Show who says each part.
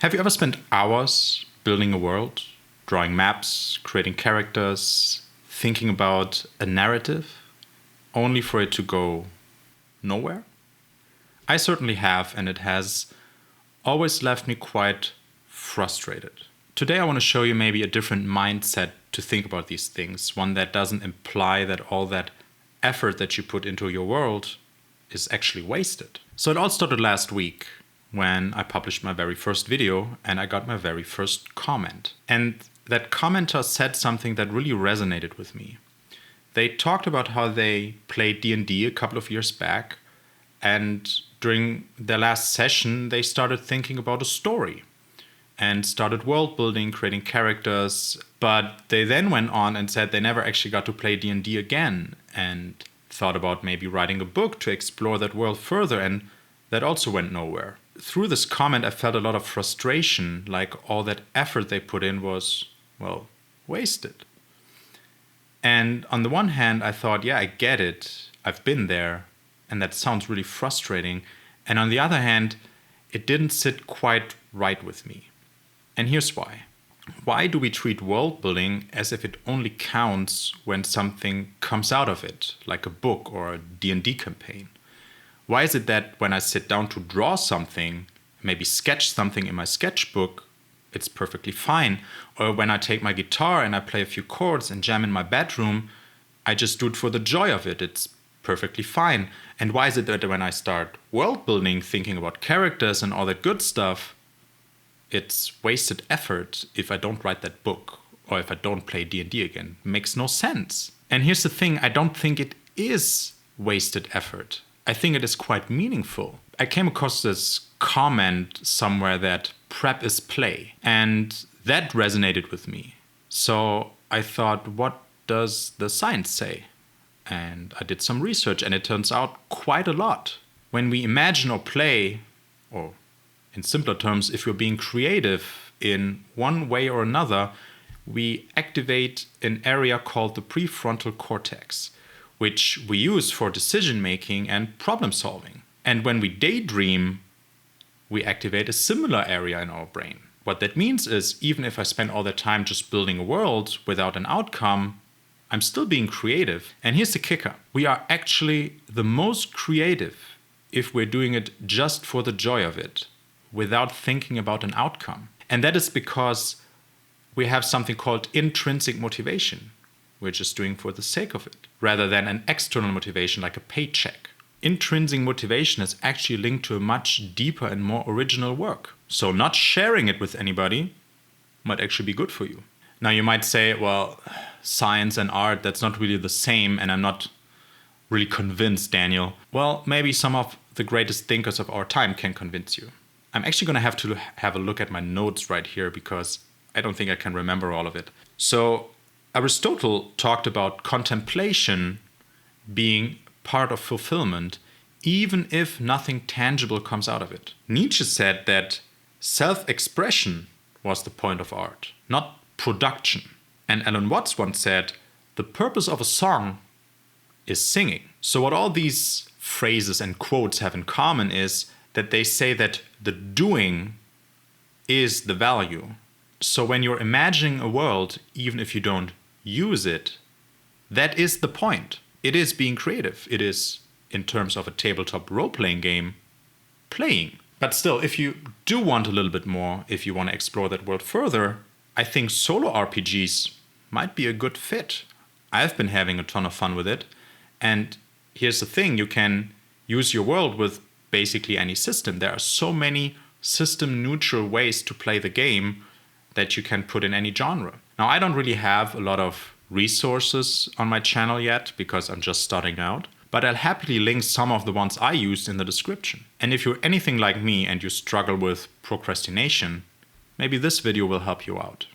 Speaker 1: Have you ever spent hours building a world, drawing maps, creating characters, thinking about a narrative, only for it to go nowhere? I certainly have, and it has always left me quite frustrated. Today I want to show you maybe a different mindset to think about these things, one that doesn't imply that all that effort that you put into your world is actually wasted. So it all started last week when I published my very first video and I got my very first comment. And that commenter said something that really resonated with me. They talked about how they played D&D a couple of years back, and during their last session they started thinking about a story and started world building, creating characters, but they then went on and said they never actually got to play D&D again and thought about maybe writing a book to explore that world further, and that also went nowhere. Through this comment I felt a lot of frustration, like all that effort they put in was, well, wasted. And on the one hand I thought, yeah, I get it, I've been there, and that sounds really frustrating. And on the other hand, it didn't sit quite right with me. And here's why. Why do we treat world building as if it only counts when something comes out of it, like a book or a D&D campaign? Why is it that when I sit down to draw something, maybe sketch something in my sketchbook, it's perfectly fine? Or when I take my guitar and I play a few chords and jam in my bedroom, I just do it for the joy of it, it's perfectly fine. And why is it that when I start world building, thinking about characters and all that good stuff, it's wasted effort if I don't write that book or if I don't play D&D again? It makes no sense. And here's the thing, I don't think it is wasted effort. I think it is quite meaningful. I came across this comment somewhere that prep is play, and that resonated with me. So I thought, what does the science say? And I did some research, and it turns out quite a lot. When we imagine or play, or in simpler terms, if we're being creative in one way or another, we activate an area called the prefrontal cortex, which we use for decision making and problem solving. And when we daydream, we activate a similar area in our brain. What that means is, even if I spend all that time just building a world without an outcome, I'm still being creative. And here's the kicker. We are actually the most creative if we're doing it just for the joy of it, without thinking about an outcome. And that is because we have something called intrinsic motivation. We're just doing for the sake of it, rather than an external motivation like a paycheck. Intrinsic motivation is actually linked to a much deeper and more original work. So not sharing it with anybody might actually be good for you. Now you might say, well, science and art, that's not really the same, and I'm not really convinced, Daniel. Well, maybe some of the greatest thinkers of our time can convince you. I'm actually going to have a look at my notes right here because I don't think I can remember all of it. So Aristotle talked about contemplation being part of fulfillment, even if nothing tangible comes out of it. Nietzsche said that self-expression was the point of art, not production. And Alan Watts once said, the purpose of a song is singing. So what all these phrases and quotes have in common is that they say that the doing is the value. So when you're imagining a world, even if you don't use it, that is the point. It is being creative. It is, in terms of a tabletop role-playing game, playing. But still, if you do want a little bit more, if you want to explore that world further, I think SoloRPGs might be a good fit. I've been having a ton of fun with it. And here's the thing, you can use your world with basically any system. There are so many system-neutral ways to play the game that you can put in any genre. Now, I don't really have a lot of resources on my channel yet because I'm just starting out, but I'll happily link some of the ones I used in the description. And if you're anything like me and you struggle with procrastination, maybe this video will help you out.